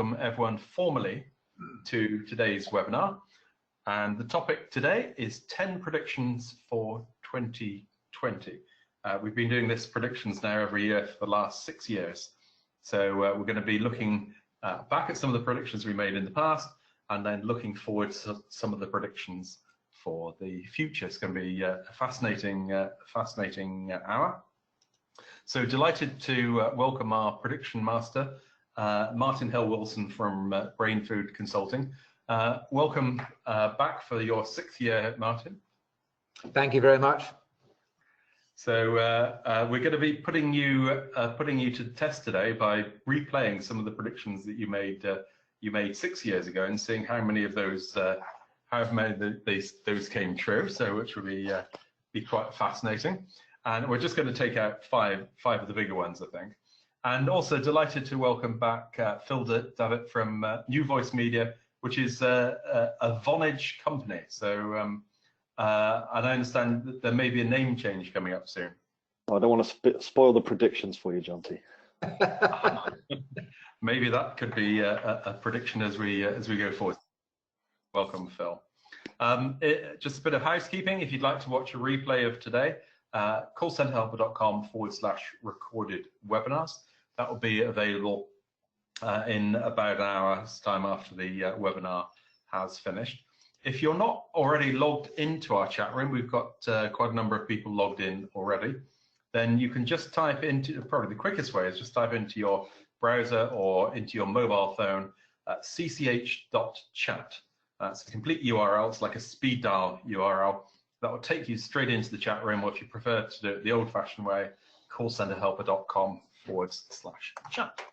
welcome everyone formally to today's webinar. And the topic today is 10 predictions for 2020. We've been doing this predictions now every year for the last 6 years. So we're going to be looking back at some of the predictions we made in the past and then looking forward to some of the predictions for the future. It's going to be a fascinating hour. So delighted to welcome our prediction master, Martin Hill-Wilson from Brain Food Consulting. Welcome back for your 6th year, Martin. Thank you very much. So we're going to be putting you to the test today by replaying some of the predictions that you made 6 years ago and seeing how many of those those came true. So which will be quite fascinating. And we're just going to take out five of the bigger ones, I think. And also delighted to welcome back Phil Davitt from New Voice Media, which is a Vonage company. So and I understand that there may be a name change coming up soon. I don't want to spoil the predictions for you, Jonty. Maybe that could be a prediction as we go forward. Welcome, Phil. Just a bit of housekeeping. If you'd like to watch a replay of today, callcenterhelper.com/recorded webinars. That will be available in about an hour's time after the webinar has finished. If you're not already logged into our chat room, we've got quite a number of people logged in already, then you can just type into, probably the quickest way is just type into your browser or into your mobile phone cch.chat. That's a complete URL. It's like a speed dial URL. That will take you straight into the chat room, or if you prefer to do it the old-fashioned way, callcenterhelper.com/chat.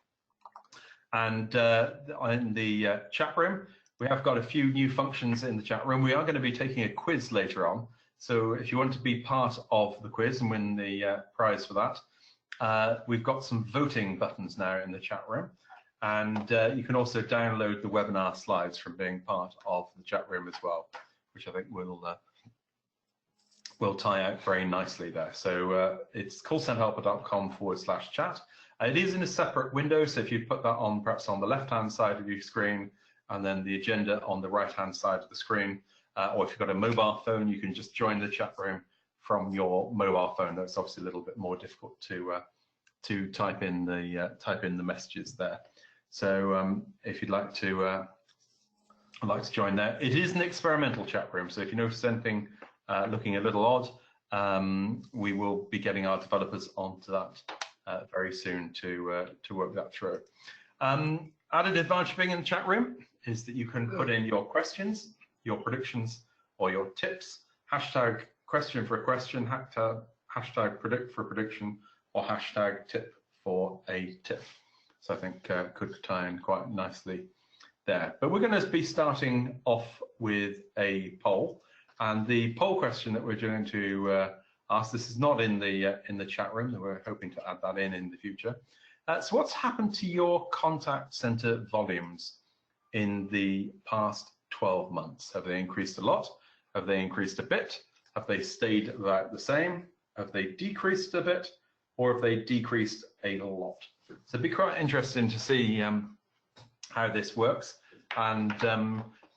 And in the chat room, we have got a few new functions in the chat room. We are going to be taking a quiz later on. So if you want to be part of the quiz and win the prize for that, we've got some voting buttons now in the chat room. And you can also download the webinar slides from being part of the chat room as well, which I think will tie out very nicely there. So it's callcenterhelper.com/chat. It is in a separate window, so if you put that on perhaps on the left-hand side of your screen and then the agenda on the right-hand side of the screen, or if you've got a mobile phone, you can just join the chat room from your mobile phone. That's obviously a little bit more difficult to type in the messages there. So if you'd like to join there, it is an experimental chat room. So if you notice anything looking a little odd, we will be getting our developers onto that very soon to work that through. Added advantage of being in the chat room is that you can put in your questions, your predictions, or your tips. Hashtag question for a question, hashtag predict for a prediction, or hashtag tip for a tip. So I think could tie in quite nicely there. But we're going to be starting off with a poll. And the poll question that we're going to ask, this is not in the chat room, we're hoping to add that in the future. So what's happened to your contact center volumes in the past 12 months? Have they increased a lot? Have they increased a bit? Have they stayed about the same? Have they decreased a bit? Or have they decreased a lot? So it'd be quite interesting to see how this works. And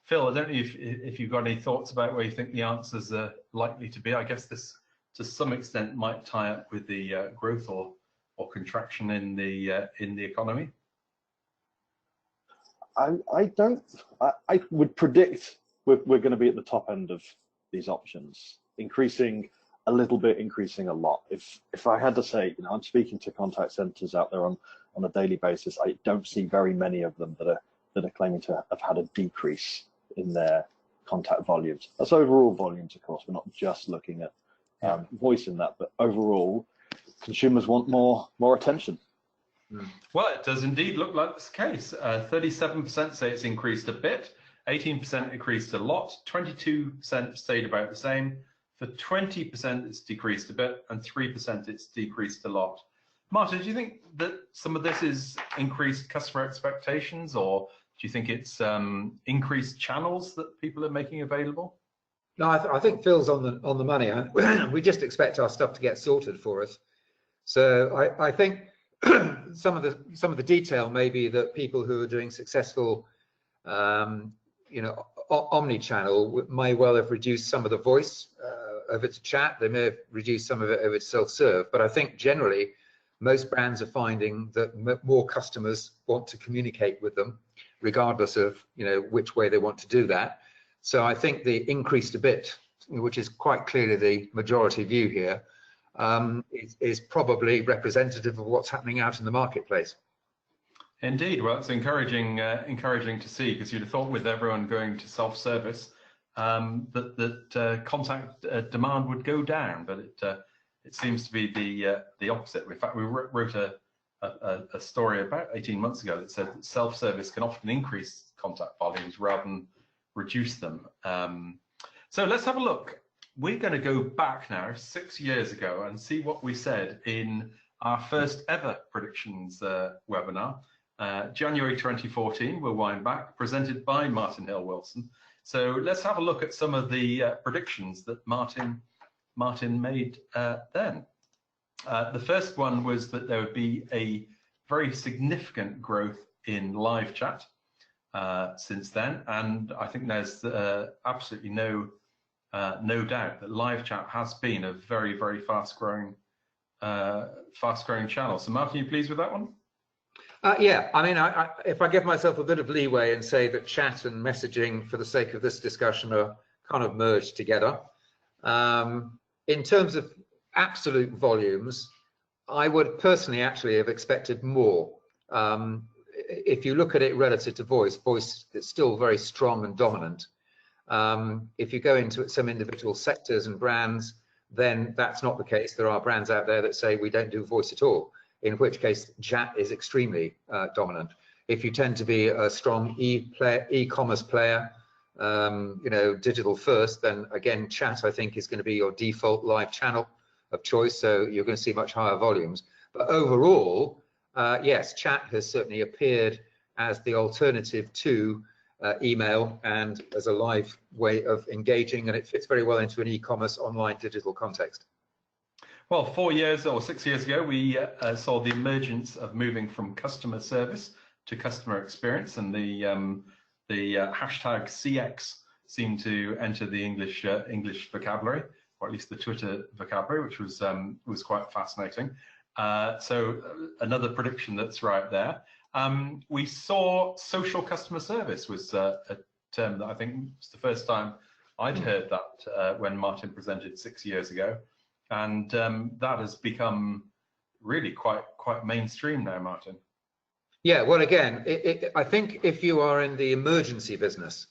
Phil, I don't know if you've got any thoughts about where you think the answers are likely to be. I guess this, to some extent, might tie up with the growth or contraction in the economy. I would predict we're going to be at the top end of these options, increasing a little bit, increasing a lot. If I had to say, I'm speaking to contact centers out there on a daily basis, I don't see very many of them that are claiming to have had a decrease in their contact volumes. That's overall volumes, of course. We're not just looking at voice in that, but overall, consumers want more attention. Well, it does indeed look like this case. 37% say it's increased a bit, 18% increased a lot, 22% stayed about the same. For 20%, it's decreased a bit, and 3% it's decreased a lot. Martin, do you think that some of this is increased customer expectations, or do you think it's increased channels that people are making available? No, I think Phil's on the money. We just expect our stuff to get sorted for us. So I think some of the detail may be that people who are doing successful, Omni-Channel may well have reduced some of the voice over to chat. They may have reduced some of it over to self-serve. But I think generally, most brands are finding that more customers want to communicate with them, regardless of which way they want to do that. So I think the increased a bit, which is quite clearly the majority view here, is probably representative of what's happening out in the marketplace. Indeed, well, it's encouraging to see, because you'd have thought with everyone going to self-service that contact demand would go down, but it seems to be the opposite. In fact, we wrote a story about 18 months ago that said that self-service can often increase contact volumes rather than reduce them. So let's have a look. We're going to go back now 6 years ago and see what we said in our first ever predictions webinar. January 2014, we'll wind back, presented by Martin Hill-Wilson. So let's have a look at some of the predictions that Martin made then. The first one was that there would be a very significant growth in live chat since then, and I think there's absolutely no doubt that live chat has been a very, very fast-growing channel. So Martin, are you pleased with that one? Yeah, I mean, if I give myself a bit of leeway and say that chat and messaging, for the sake of this discussion, are kind of merged together. In terms of absolute volumes, I would personally actually have expected more. If you look at it relative to voice is still very strong and dominant. If you go into some individual sectors and brands, then that's not the case. There are brands out there that say we don't do voice at all, in which case chat is extremely dominant. If you tend to be a strong e-commerce player, digital first, then again, chat, I think, is going to be your default live channel of choice. So you're going to see much higher volumes. But overall, yes, chat has certainly appeared as the alternative to email and as a live way of engaging, and it fits very well into an e-commerce online digital context. Well, 4 years or 6 years ago, we saw the emergence of moving from customer service to customer experience, and the hashtag CX seemed to enter the English vocabulary, or at least the Twitter vocabulary, which was quite fascinating. So another prediction that's right there. We saw social customer service was a term that I think was the first time I'd heard that when Martin presented 6 years ago. And that has become really quite mainstream now, Martin. Yeah, well, again, I think if you are in the emergency business,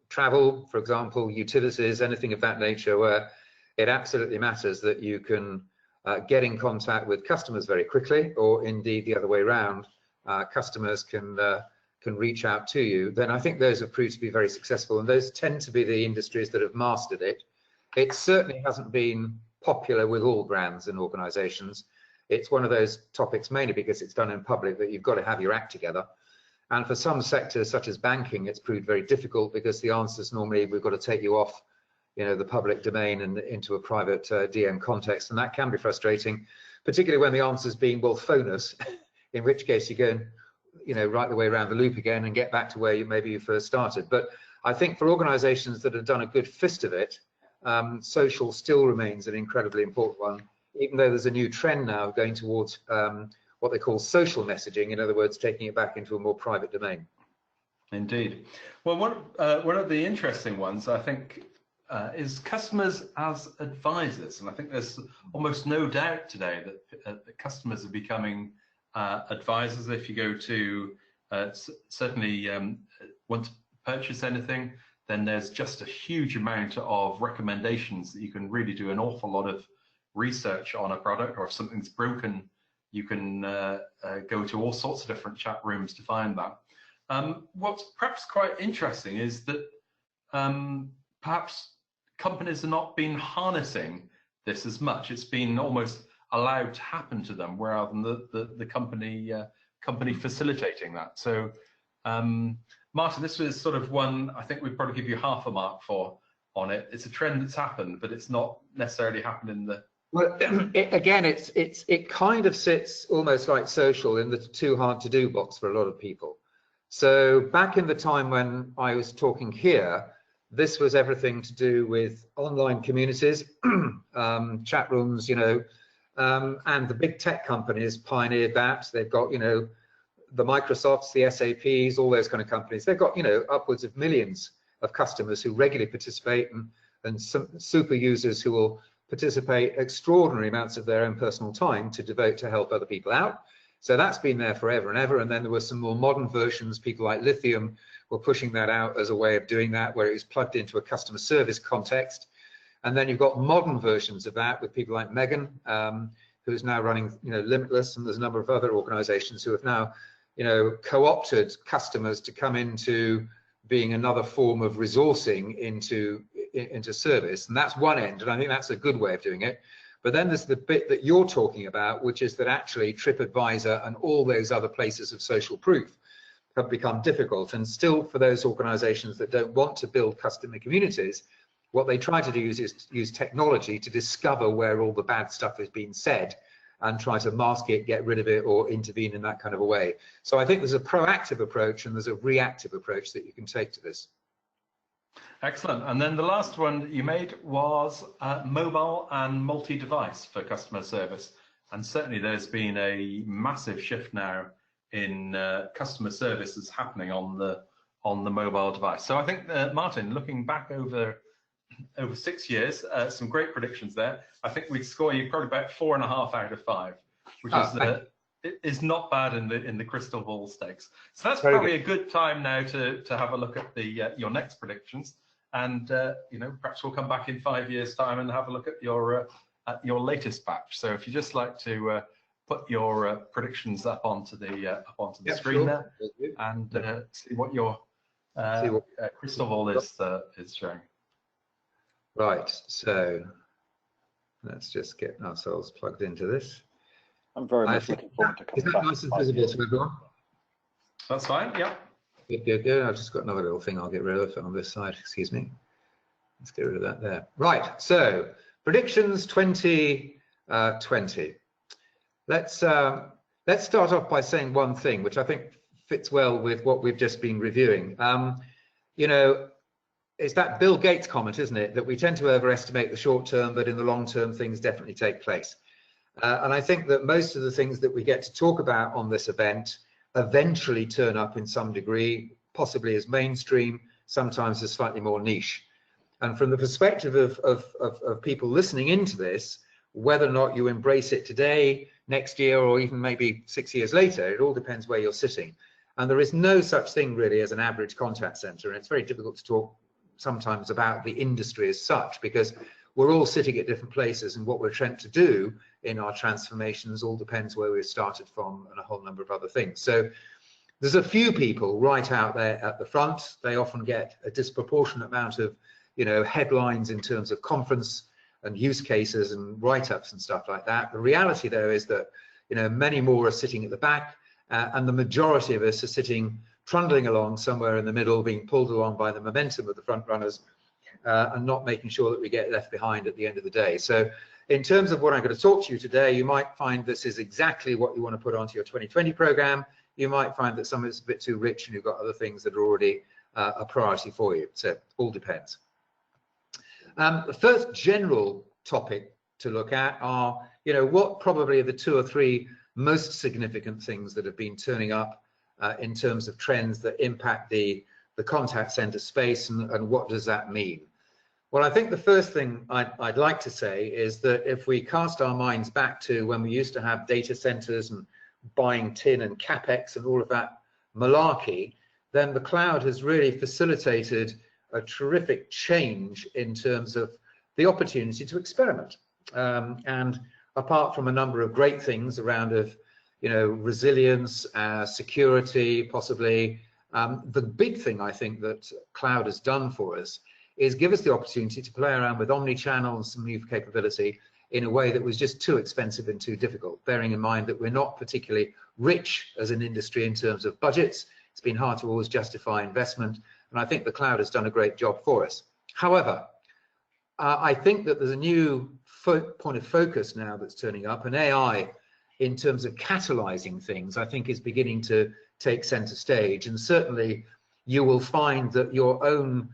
travel, for example, utilities, anything of that nature, where it absolutely matters that you can get in contact with customers very quickly, or indeed the other way around, customers can reach out to you, then I think those have proved to be very successful, and those tend to be the industries that have mastered it. It certainly hasn't been popular with all brands and organizations. It's one of those topics, mainly because it's done in public, that you've got to have your act together. And for some sectors, such as banking, it's proved very difficult, because the answers normally, we've got to take you off, the public domain and into a private DM context. And that can be frustrating, particularly when the answer's being, well, phone us, in which case you go, right the way around the loop again and get back to where maybe you first started. But I think for organizations that have done a good fist of it, social still remains an incredibly important one, even though there's a new trend now going towards what they call social messaging, in other words, taking it back into a more private domain. Indeed. Well, one of the interesting ones, I think, is customers as advisors. And I think there's almost no doubt today that customers are becoming advisors. If you go to certainly want to purchase anything, then there's just a huge amount of recommendations that you can really do an awful lot of research on a product, or if something's broken, you can go to all sorts of different chat rooms to find that. What's perhaps quite interesting is that perhaps companies have not been harnessing this as much. It's been almost allowed to happen to them, rather than the company facilitating that. So Martin, this was sort of one I think we'd probably give you half a mark for on it. It's a trend that's happened, but it's not necessarily happened Well, it kind of sits almost like social in the too hard to do box for a lot of people. So back in the time when I was talking here, this was everything to do with online communities, chat rooms, you know, and the big tech companies pioneered that. They've got, you know, the Microsofts, the SAPs, all those kind of companies. They've got, you know, upwards of millions of customers who regularly participate, and some super users who will participate extraordinary amounts of their own personal time to devote to help other people out. So that's been there forever and ever. And then there were some more modern versions. People like Lithium were pushing that out as a way of doing that, where it was plugged into a customer service context. And then you've got modern versions of that with people like Megan, who is now running, you know, Limitless, and there's a number of other organizations who have now, you know, co-opted customers to come into being another form of resourcing into service. And that's one end, and I think that's a good way of doing it. But then there's the bit that you're talking about, which is that actually TripAdvisor and all those other places of social proof have become difficult. And still, for those organizations that don't want to build customer communities, what they try to do is use technology to discover where all the bad stuff is being said and try to mask it, get rid of it, or intervene in that kind of a way. So I think there's a proactive approach and there's a reactive approach that you can take to this. Excellent. And then the last one that you made was mobile and multi-device for customer service. And certainly there's been a massive shift now in customer services happening on the mobile device. So I think, Martin, looking back over 6 years, some great predictions there. I think we'd score you probably about 4.5 out of 5, which is not bad in the crystal ball stakes. So that's probably a good time now to have a look at the your next predictions, and you know, perhaps we'll come back in 5 years' time and have a look at your latest batch. So if you just like to put your predictions up onto the screen there, and see what your crystal ball is showing. Right, so let's just get ourselves plugged into this. I'm very much looking forward to coming back. Is that nice and visible to everyone? That's fine, yeah. Good. I've just got another little thing I'll get rid of on this side, excuse me. Let's get rid of that there. Right, so predictions 2020. Let's start off by saying one thing, which I think fits well with what we've just been reviewing. You know, it's that Bill Gates comment, isn't it, that we tend to overestimate the short term, but in the long term, things definitely take place. And I think that most of the things that we get to talk about on this event eventually turn up in some degree, possibly as mainstream, sometimes as slightly more niche. And from the perspective of people listening into this, whether or not you embrace it today, next year, or even maybe 6 years later, it all depends where you're sitting. And there is no such thing really as an average contact center. And it's very difficult to talk sometimes about the industry as such, because we're all sitting at different places, and what we're trying to do in our transformations all depends where we've started from, and a whole number of other things. So there's a few people right out there at the front. They often get a disproportionate amount of, you know, headlines in terms of conference and use cases and write-ups and stuff like that. The reality though is that, you know, many more are sitting at the back, and the majority of us are sitting trundling along somewhere in the middle, being pulled along by the momentum of the front runners, and not making sure that we get left behind at the end of the day. So in terms of what I'm going to talk to you today, you might find this is exactly what you want to put onto your 2020 program. You might find that some of it's a bit too rich and you've got other things that are already a priority for you. So it all depends. The first general topic to look at are, you know, what probably are the 2 or 3 most significant things that have been turning up in terms of trends that impact the contact center space, and what does that mean? Well, I think the first thing I'd like to say is that if we cast our minds back to when we used to have data centers and buying tin and capex and all of that malarkey, then the cloud has really facilitated a terrific change in terms of the opportunity to experiment. And apart from a number of great things around of, you know, resilience, security, possibly, the big thing I think that cloud has done for us is give us the opportunity to play around with Omni-Channel and some new capability in a way that was just too expensive and too difficult, bearing in mind that we're not particularly rich as an industry in terms of budgets. It's been hard to always justify investment, and I think the cloud has done a great job for us. However, I think that there's a new point of focus now that's turning up, and AI in terms of catalyzing things, I think is beginning to take center stage. And certainly you will find that your own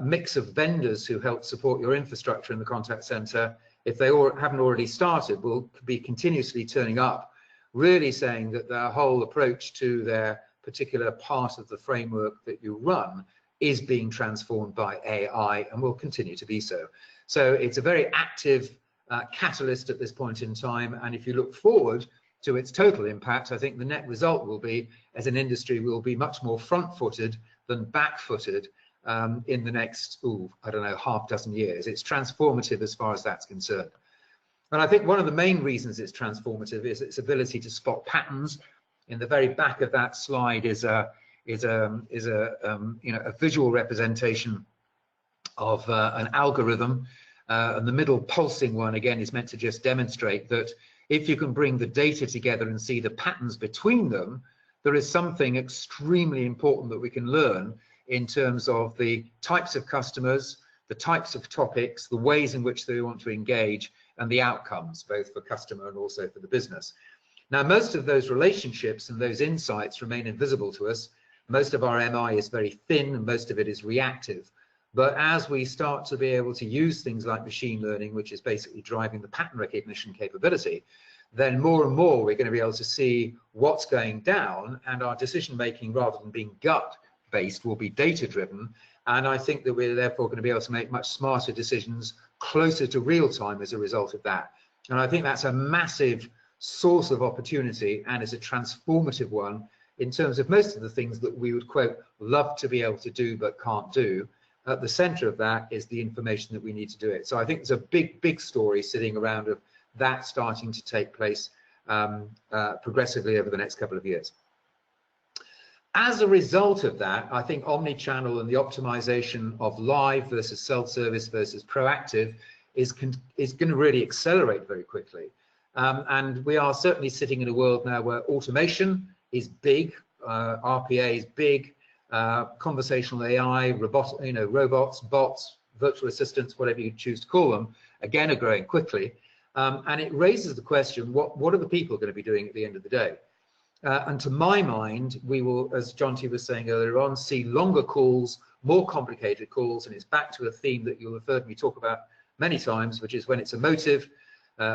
mix of vendors who help support your infrastructure in the contact center, if they haven't already started, will be continuously turning up, really saying that their whole approach to their particular part of the framework that you run is being transformed by AI and will continue to be so. So it's a very active catalyst at this point in time, and if you look forward to its total impact, I think the net result will be, as an industry, we'll be much more front-footed than back-footed in the next, I don't know, half dozen years. It's transformative as far as that's concerned. And I think one of the main reasons it's transformative is its ability to spot patterns. In the very back of that slide is a visual representation of an algorithm, and the middle pulsing one again is meant to just demonstrate that if you can bring the data together and see the patterns between them, there is something extremely important that we can learn in terms of the types of customers, the types of topics, the ways in which they want to engage, and the outcomes, both for customer and also for the business. Now, most of those relationships and those insights remain invisible to us. Most of our MI is very thin and most of it is reactive. But as we start to be able to use things like machine learning, which is basically driving the pattern recognition capability, then more and more we're going to be able to see what's going down, and our decision making, rather than being gut based, will be data driven. And I think that we're therefore going to be able to make much smarter decisions closer to real time as a result of that. And I think that's a massive source of opportunity, and is a transformative one in terms of most of the things that we would, quote, love to be able to do but can't do. At the center of that is the information that we need to do it. So I think there's a big story sitting around of that starting to take place progressively over the next couple of years. As a result of that, I think omni-channel and the optimization of live versus self-service versus proactive is going to really accelerate very quickly. And we are certainly sitting in a world now where automation is big, RPA is big, conversational AI, robots, bots, virtual assistants, whatever you choose to call them, again, are growing quickly. And it raises the question, what are the people going to be doing at the end of the day? And to my mind, we will, as John T was saying earlier on, see longer calls, more complicated calls, and it's back to a theme that you'll have heard me talk about many times, which is when it's emotive,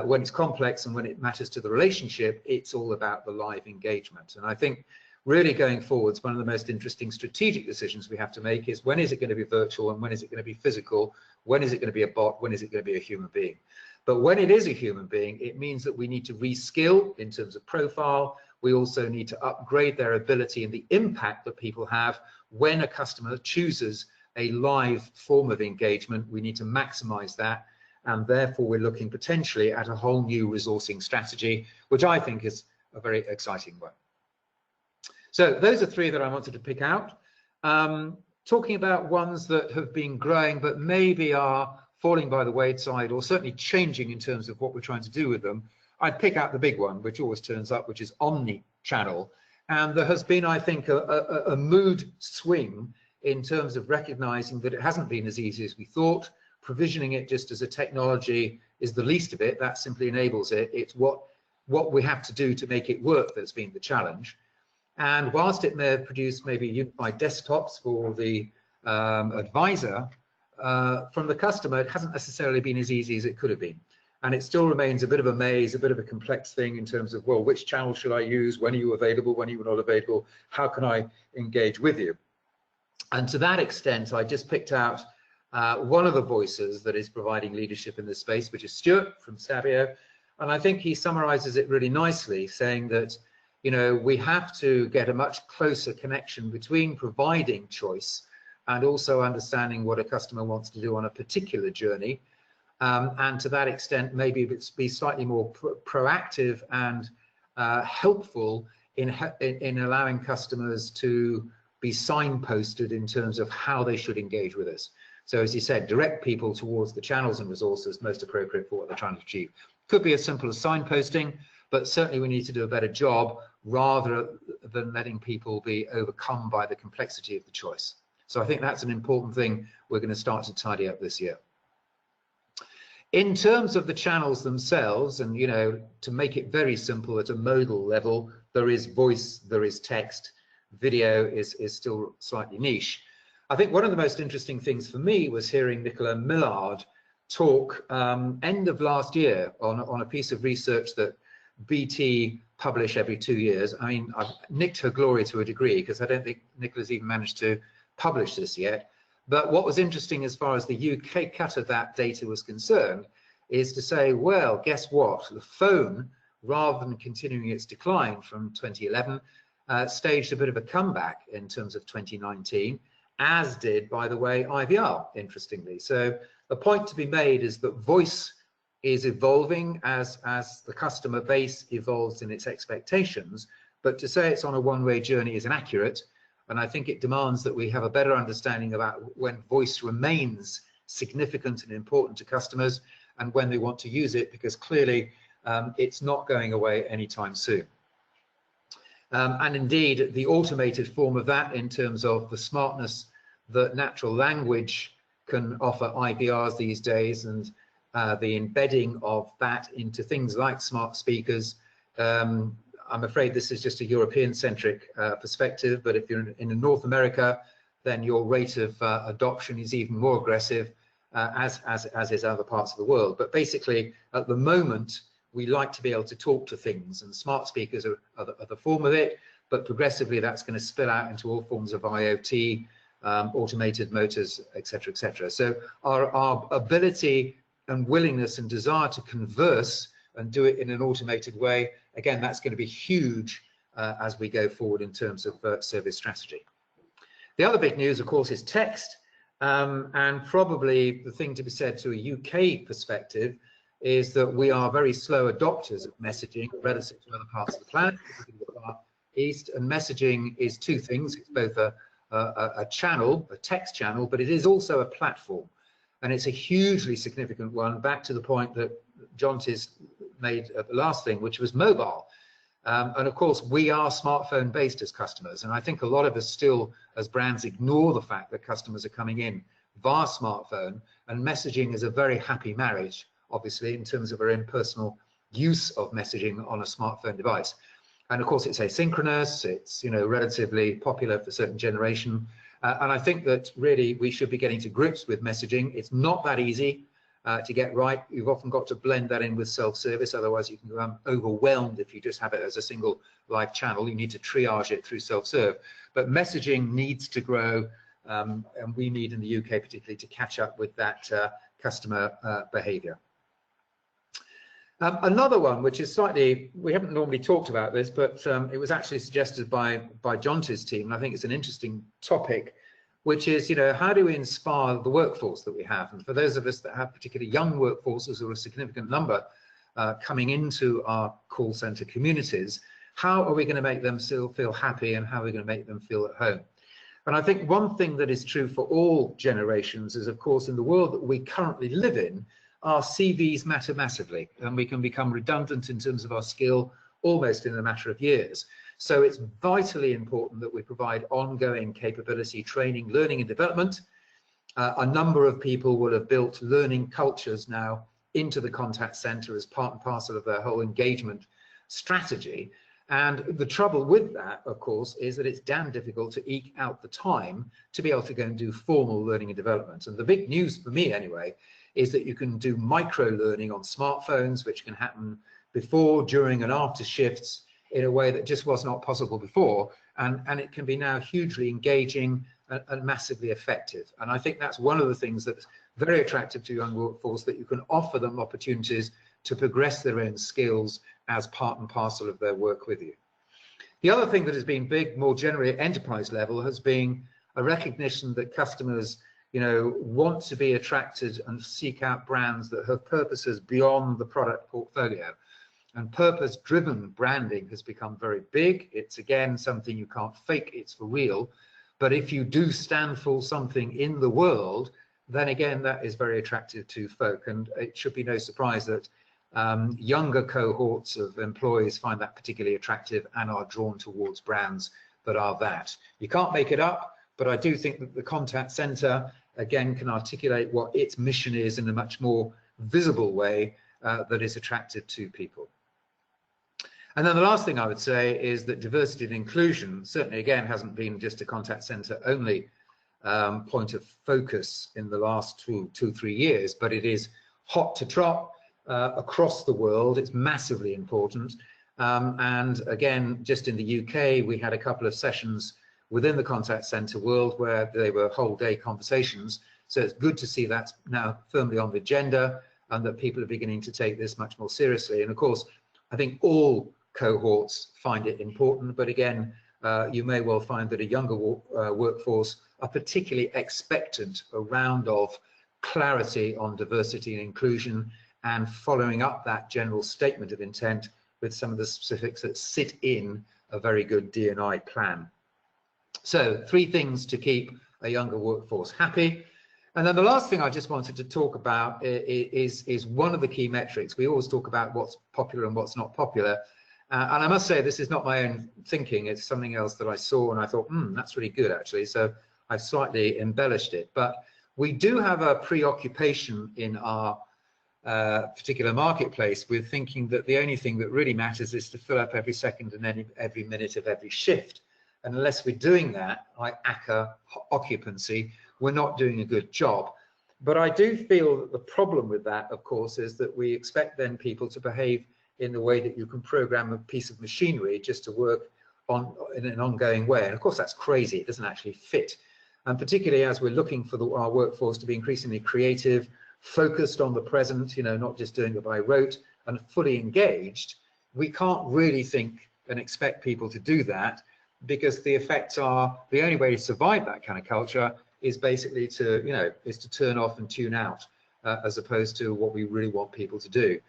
when it's complex, and when it matters to the relationship, it's all about the live engagement. And I think really going forwards, one of the most interesting strategic decisions we have to make is, when is it going to be virtual and when is it going to be physical? When is it going to be a bot? When is it going to be a human being? But when it is a human being, it means that we need to reskill in terms of profile. We also need to upgrade their ability and the impact that people have when a customer chooses a live form of engagement. We need to maximize that, and therefore we're looking potentially at a whole new resourcing strategy, which I think is a very exciting one. So those are three that I wanted to pick out. Talking about ones that have been growing but maybe are falling by the wayside, or certainly changing in terms of what we're trying to do with them, I'd pick out the big one, which always turns up, which is Omni-Channel. And there has been, I think, a mood swing in terms of recognizing that it hasn't been as easy as we thought. Provisioning it just as a technology is the least of it. That simply enables it. It's what we have to do to make it work that's been the challenge. And whilst it may have produced maybe unified desktops for the advisor, from the customer, it hasn't necessarily been as easy as it could have been. And it still remains a bit of a maze, a bit of a complex thing in terms of, well, which channel should I use? When are you available? When are you not available? How can I engage with you? And to that extent, I just picked out one of the voices that is providing leadership in this space, which is Stuart from Stabio. And I think he summarizes it really nicely, saying that, you know, we have to get a much closer connection between providing choice and also understanding what a customer wants to do on a particular journey. And to that extent, maybe it's be slightly more proactive and helpful in allowing customers to be signposted in terms of how they should engage with us. So as you said, direct people towards the channels and resources most appropriate for what they're trying to achieve. Could be as simple as signposting, but certainly we need to do a better job rather than letting people be overcome by the complexity of the choice. So I think that's an important thing we're going to start to tidy up this year. In terms of the channels themselves, and to make it very simple at a modal level, there is voice, there is text, video is still slightly niche. I think one of the most interesting things for me was hearing Nicola Millard talk end of last year on a piece of research that BT publish every 2 years. I mean, I've nicked her glory to a degree because I don't think Nicola's even managed to publish this yet. But what was interesting as far as the UK cut of that data was concerned is to say, well, guess what? The phone, rather than continuing its decline from 2011, staged a bit of a comeback in terms of 2019, as did, by the way, IVR, interestingly. So the point to be made is that voice is evolving as the customer base evolves in its expectations, but to say it's on a one-way journey is inaccurate. And I think it demands that we have a better understanding about when voice remains significant and important to customers and when they want to use it, because clearly it's not going away anytime soon. And indeed, the automated form of that in terms of the smartness that natural language can offer IVRs these days, and the embedding of that into things like smart speakers. I'm afraid this is just a European-centric perspective, but if you're in North America, then your rate of adoption is even more aggressive, as is other parts of the world. But basically, at the moment, we like to be able to talk to things, and smart speakers are the form of it, but progressively that's going to spill out into all forms of IoT, automated motors, etc., etc. So our ability and willingness and desire to converse and do it in an automated way, again, that's going to be huge as we go forward in terms of service strategy. The other big news, of course, is text, and probably the thing to be said to a UK perspective is that we are very slow adopters of messaging relative to other parts of the planet, particularly the Far East. And messaging is two things. It's both a channel, a text channel, but it is also a platform. And it's a hugely significant one, back to the point that John Tis made at the last thing, which was mobile. And of course, we are smartphone based as customers. And I think a lot of us still, as brands, ignore the fact that customers are coming in via smartphone, and messaging is a very happy marriage, obviously, in terms of our own personal use of messaging on a smartphone device. And of course, it's asynchronous, it's relatively popular for a certain generation. And I think that really we should be getting to grips with messaging. It's not that easy to get right. You've often got to blend that in with self-service, otherwise you can become overwhelmed if you just have it as a single live channel. You need to triage it through self-serve. But messaging needs to grow, and we need in the UK particularly to catch up with that customer behavior. Another one, which is slightly, we haven't normally talked about this, but it was actually suggested by Jonty's team, and I think it's an interesting topic, which is, how do we inspire the workforce that we have? And for those of us that have particularly young workforces, or a significant number coming into our call center communities, how are we going to make them still feel happy, and how are we going to make them feel at home? And I think one thing that is true for all generations is, of course, in the world that we currently live in, our CVs matter massively, and we can become redundant in terms of our skill almost in a matter of years. So it's vitally important that we provide ongoing capability training, learning and development. A number of people will have built learning cultures now into the contact center as part and parcel of their whole engagement strategy. And the trouble with that, of course, is that it's damn difficult to eke out the time to be able to go and do formal learning and development. And the big news for me anyway is that you can do micro learning on smartphones, which can happen before, during and after shifts in a way that just was not possible before. And it can be now hugely engaging and massively effective. And I think that's one of the things that's very attractive to young workforce, that you can offer them opportunities to progress their own skills as part and parcel of their work with you. The other thing that has been big, more generally at enterprise level, has been a recognition that customers want to be attracted and seek out brands that have purposes beyond the product portfolio. And purpose-driven branding has become very big. It's, again, something you can't fake, it's for real. But if you do stand for something in the world, then again, that is very attractive to folk. And it should be no surprise that younger cohorts of employees find that particularly attractive and are drawn towards brands that are that. You can't make it up, but I do think that the contact center, again, can articulate what its mission is in a much more visible way that is attractive to people. And then the last thing I would say is that diversity and inclusion certainly, again, hasn't been just a contact center only point of focus in the last two, 3 years, but it is hot to trot across the world. It's massively important. And again, just in the UK, we had a couple of sessions within the contact center world where they were whole day conversations. So it's good to see that's now firmly on the agenda and that people are beginning to take this much more seriously. And of course, I think all cohorts find it important, but again, you may well find that a younger workforce are particularly expectant around of clarity on diversity and inclusion and following up that general statement of intent with some of the specifics that sit in a very good D&I plan. So 3 things to keep a younger workforce happy. And then the last thing I just wanted to talk about is one of the key metrics. We always talk about what's popular and what's not popular. And I must say, this is not my own thinking. It's something else that I saw and I thought, that's really good, actually. So I've slightly embellished it. But we do have a preoccupation in our particular marketplace with thinking that the only thing that really matters is to fill up every second and every minute of every shift. And unless we're doing that, like ACCA occupancy, we're not doing a good job. But I do feel that the problem with that, of course, is that we expect then people to behave in the way that you can program a piece of machinery just to work on in an ongoing way. And of course, that's crazy. It doesn't actually fit. And particularly as we're looking for our workforce to be increasingly creative, focused on the present, not just doing it by rote, and fully engaged, we can't really think and expect people to do that, because the effects are, the only way to survive that kind of culture is basically to, is to turn off and tune out, as opposed to what we really want people to do.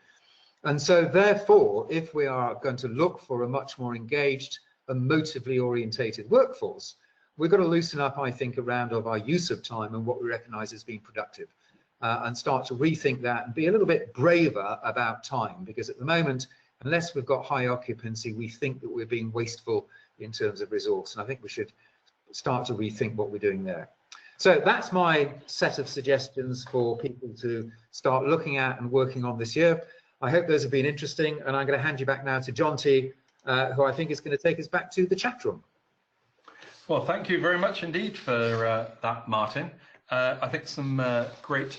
And so therefore, if we are going to look for a much more engaged and motively orientated workforce, we've got to loosen up, I think, around of our use of time and what we recognize as being productive, and start to rethink that and be a little bit braver about time, because at the moment, unless we've got high occupancy, we think that we're being wasteful in terms of resource. And I think we should start to rethink what we're doing there. So that's my set of suggestions for people to start looking at and working on this year. I hope those have been interesting, and I'm going to hand you back now to John T, who I think is going to take us back to the chat room. Well, thank you very much indeed for that, Martin. I think some great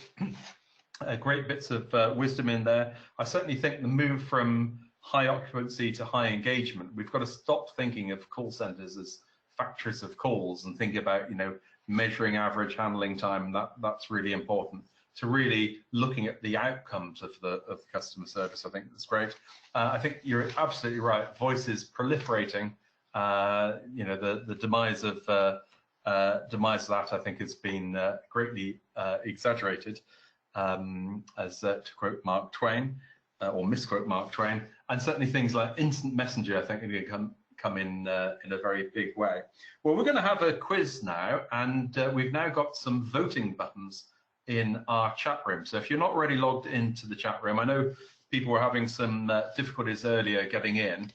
bits of wisdom in there. I certainly think the move from high occupancy to high engagement, we've got to stop thinking of call centers as factories of calls and think about, measuring average handling time. That's really important, to really looking at the outcomes of the customer service. I think that's great. I think you're absolutely right. Voice is proliferating. The demise of that, I think, has been greatly exaggerated, as to quote Mark Twain, or misquote Mark Twain. And certainly things like instant messenger, I think, are going to come in a very big way. Well, we're going to have a quiz now, and we've now got some voting buttons in our chat room. So if you're not already logged into the chat room, I know people were having some difficulties earlier getting in,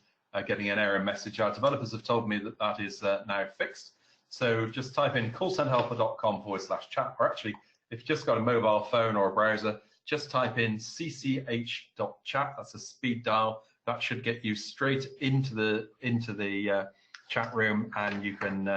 getting an error message. Our developers have told me that is now fixed. So just type in callcenterhelper.com/chat, or actually, if you've just got a mobile phone or a browser, just type in cch.chat. That's a speed dial. That should get you straight into the chat room, and you can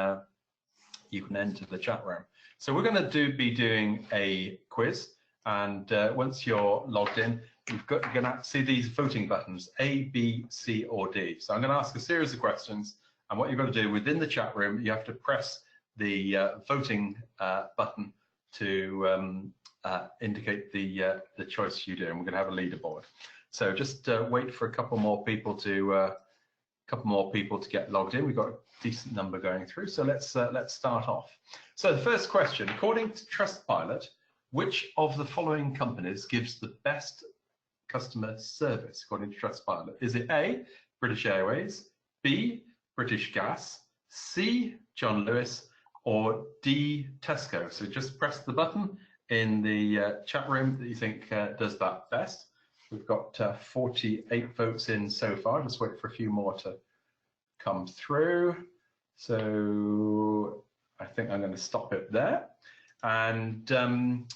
enter the chat room. So we're going to be doing a quiz, and once you're logged in, you're going to see these voting buttons, A, B, C, or D. So I'm going to ask a series of questions, and what you've got to do within the chat room, you have to press the voting button to indicate the choice you do, and we're going to have a leaderboard. So just wait for a couple more people to get logged in. We've got a decent number going through, so let's start off. So the first question: according to Trustpilot, which of the following companies gives the best customer service according to Trustpilot? Is it A, British Airways, B, British Gas, C, John Lewis, or D, Tesco? So just press the button in the chat room that you think does that best. We've got 48 votes in so far. Just wait for a few more to come through. So I think I'm going to stop it there. And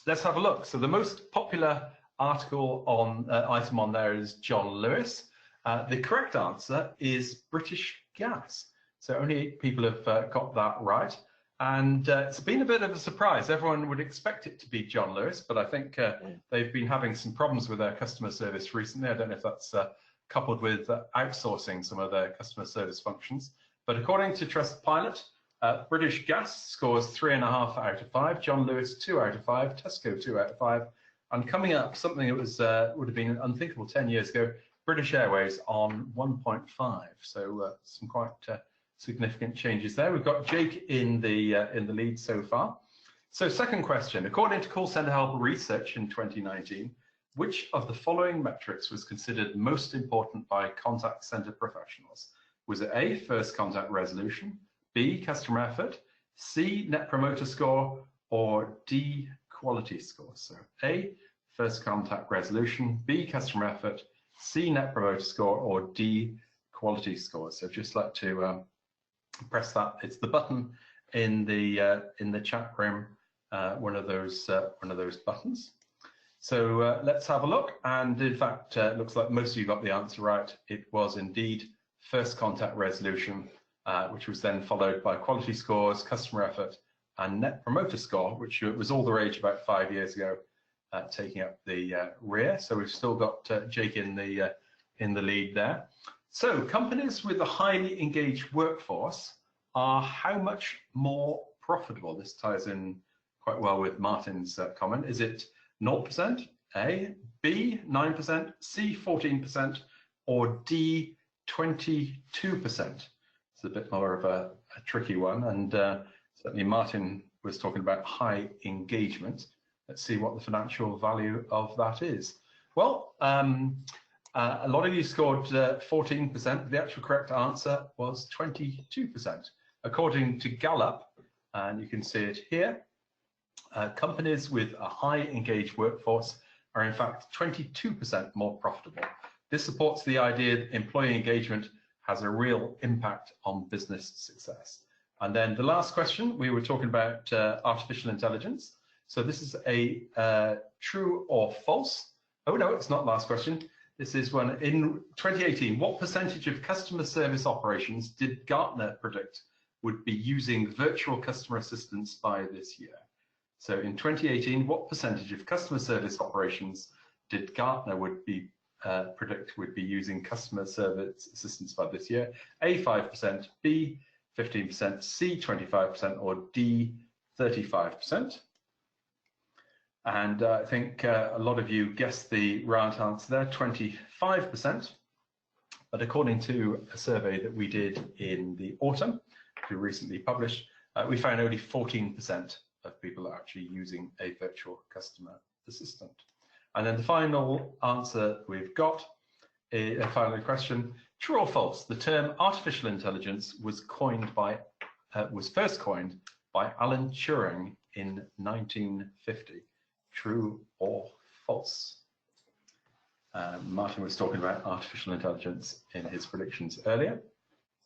let's have a look. So the most popular article on item on there is John Lewis. The correct answer is British Gas. So only 8 people have got that right. And it's been a bit of a surprise. Everyone would expect it to be John Lewis, but I think they've been having some problems with their customer service recently. I don't know if that's coupled with outsourcing some of their customer service functions. But according to Trustpilot, British Gas scores 3.5 out of 5, John Lewis 2 out of 5, Tesco 2 out of 5, and coming up, something that was would have been unthinkable 10 years ago, British Airways on 1.5. So some quite significant changes there. We've got Jake in the lead so far. So second question, according to Call Center Help research in 2019, which of the following metrics was considered most important by contact center professionals? Was it A, first contact resolution, B, customer effort, C, net promoter score, or D, quality score? So A, first contact resolution, B, customer effort, C, net promoter score, or D, quality score. So just like to press that. It's the button in the chat room, one of those buttons. So let's have a look. And in fact, it looks like most of you got the answer right. It was indeed first contact resolution, which was then followed by quality scores, customer effort, and net promoter score, which was all the rage about 5 years ago, taking up the rear. So we've still got Jake in the lead there. So companies with a highly engaged workforce are how much more profitable? This ties in quite well with Martin's comment. Is it 0%, A, B, 9%, C, 14%, or D, 22%? It's a bit more of a tricky one, and certainly Martin was talking about high engagement. Let's see what the financial value of that is. Well, a lot of you scored 14%. The actual correct answer was 22%. According to Gallup, and you can see it here, companies with a high engaged workforce are in fact 22% more profitable. This supports the idea that employee engagement has a real impact on business success. And then the last question, we were talking about artificial intelligence. So this is a true or false. Oh no, it's not last question. This is one in 2018. What percentage of customer service operations did Gartner predict would be using virtual customer assistants by this year? So in 2018, what percentage of customer service operations did Gartner predict would be using customer service assistants by this year? A, 5%, B, 15%, C, 25%, or D, 35%. And I think a lot of you guessed the right answer there, 25%. But according to a survey that we did in the autumn, we recently published, we found only 14% of people are actually using a virtual customer assistant. And then the final answer we've got, a final question, true or false? The term artificial intelligence was first coined by Alan Turing in 1950. True or false? Martin was talking about artificial intelligence in his predictions earlier.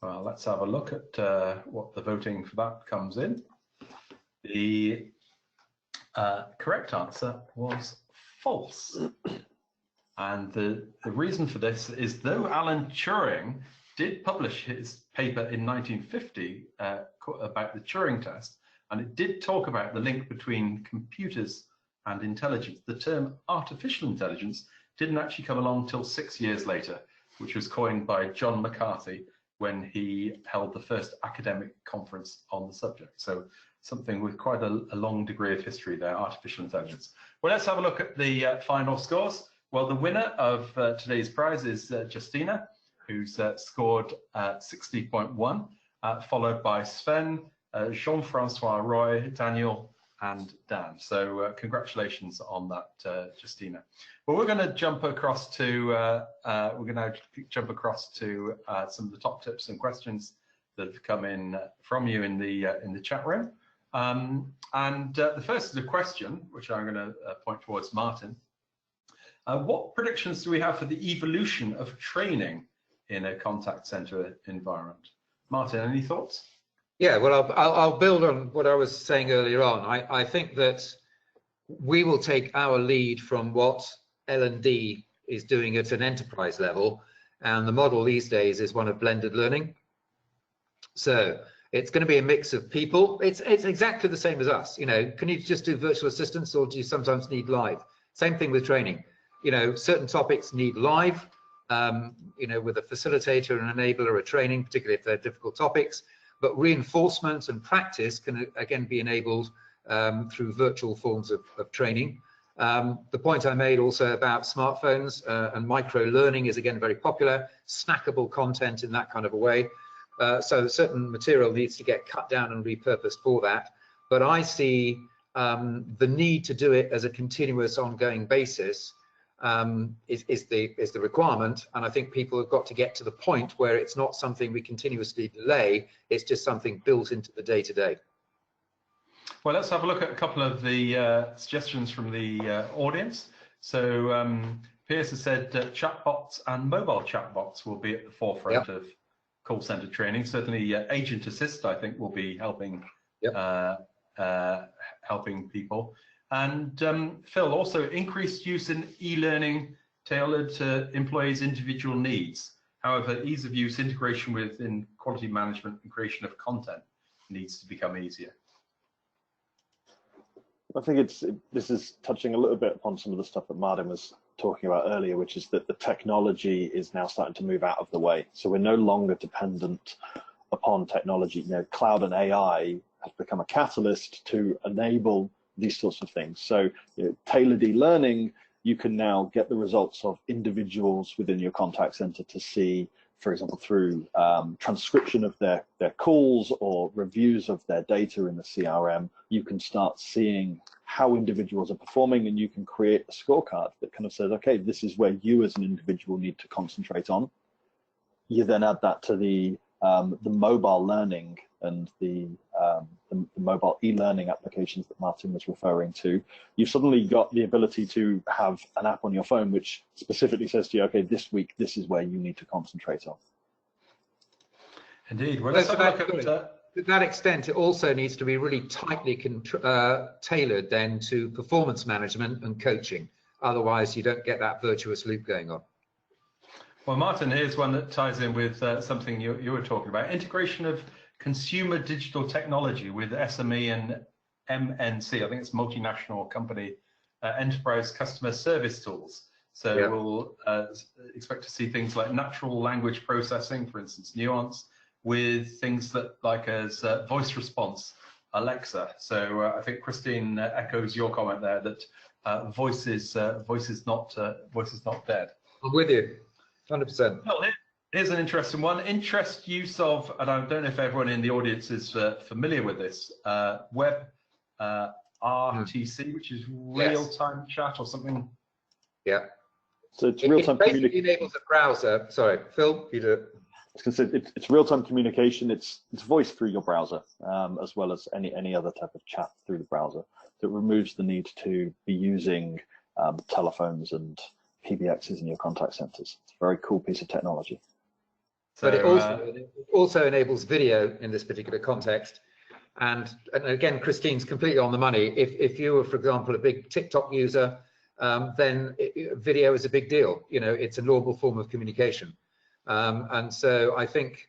Well, let's have a look at what the voting for that comes in. The correct answer was false. And the reason for this is, though Alan Turing did publish his paper in 1950 about the Turing test, and it did talk about the link between computers and intelligence, the term artificial intelligence didn't actually come along until 6 years later, which was coined by John McCarthy when he held the first academic conference on the subject. So something with quite a long degree of history there, artificial intelligence. Well, let's have a look at the final scores. Well, the winner of today's prize is Justina, who's scored 60.1, followed by Sven, Jean-Francois Roy, Daniel, and Dan. So congratulations on that, Justina. Well, we're going to jump across to some of the top tips and questions that have come in from you in the chat room. The first is a question which I'm going to point towards Martin. What predictions do we have for the evolution of training in a contact center environment? Martin, any thoughts? Yeah, well, I'll build on what I was saying earlier on. I think that we will take our lead from what L&D is doing at an enterprise level, and the model these days is one of blended learning. So it's going to be a mix of people. It's exactly the same as us. You know, can you just do virtual assistants, or do you sometimes need live? Same thing with training. You know, certain topics need live, you know, with a facilitator, an enabler, a training, particularly if they're difficult topics. But reinforcement and practice can again be enabled through virtual forms of training. The point I made also about smartphones and micro learning is again very popular, snackable content in that kind of a way. So certain material needs to get cut down and repurposed for that. But I see the need to do it as a continuous ongoing basis is the requirement. And I think people have got to get to the point where it's not something we continuously delay, it's just something built into the day-to-day. Well, let's have a look at a couple of the suggestions from the audience. So Piers has said chatbots and mobile chatbots will be at the forefront of call center training. Certainly agent assist, I think, will be helping helping people. And Phil, also increased use in e-learning tailored to employees' individual needs. However, ease of use, integration within quality management and creation of content needs to become easier. I think this is touching a little bit upon some of the stuff that Martin was talking about earlier, which is that the technology is now starting to move out of the way. So we're no longer dependent upon technology. You know, cloud and AI have become a catalyst to enable these sorts of things. So you know, tailored e-learning, you can now get the results of individuals within your contact center to see, for example, through transcription of their calls or reviews of their data in the CRM, you can start seeing how individuals are performing, and you can create a scorecard that kind of says, okay, this is where you as an individual need to concentrate on. You then add that to the mobile learning and the mobile e-learning applications that Martin was referring to. You've suddenly got the ability to have an app on your phone which specifically says to you, okay, this week, this is where you need to concentrate on. Indeed. Well, let's have a look at to that extent, it also needs to be really tightly tailored then to performance management and coaching. Otherwise, you don't get that virtuous loop going on. Well, Martin, here's one that ties in with something you were talking about, integration of consumer digital technology with SME and MNC. I think it's multinational company enterprise customer service tools. So we'll expect to see things like natural language processing, for instance, Nuance, with things that like as voice response, Alexa. So I think Christine echoes your comment there that voice is not dead. I'm with you, 100%. Well, here's an interesting one. Interest use of, and I don't know if everyone in the audience is familiar with this, web RTC, which is real-time chat or something. Yeah. So it's real-time communication. It basically enables a browser. Sorry, Phil, you do it. It's real-time communication. It's voice through your browser, as well as any other type of chat through the browser. So it removes the need to be using telephones and PBXs in your contact centers. It's a very cool piece of technology. But it also enables video in this particular context. And again, Christine's completely on the money. If you were, for example, a big TikTok user, then video is a big deal. You know, it's a normal form of communication. And so I think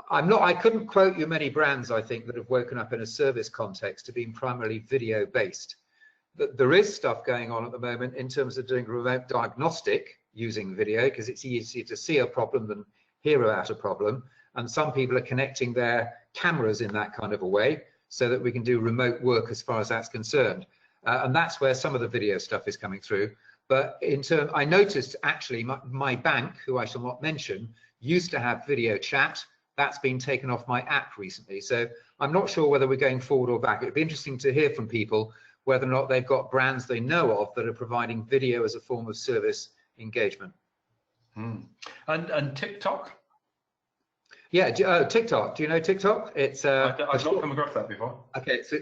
I couldn't quote you many brands, I think, that have woken up in a service context to being primarily video based. There is stuff going on at the moment in terms of doing remote diagnostic using video, because it's easier to see a problem than hear about a problem. And some people are connecting their cameras in that kind of a way so that we can do remote work as far as that's concerned. And that's where some of the video stuff is coming through. But I noticed actually my bank, who I shall not mention, used to have video chat. That's been taken off my app recently. So I'm not sure whether we're going forward or back. It'd be interesting to hear from people whether or not they've got brands they know of that are providing video as a form of service engagement. And TikTok? Yeah, TikTok. Do you know TikTok? It's I've not come across that before. Okay, so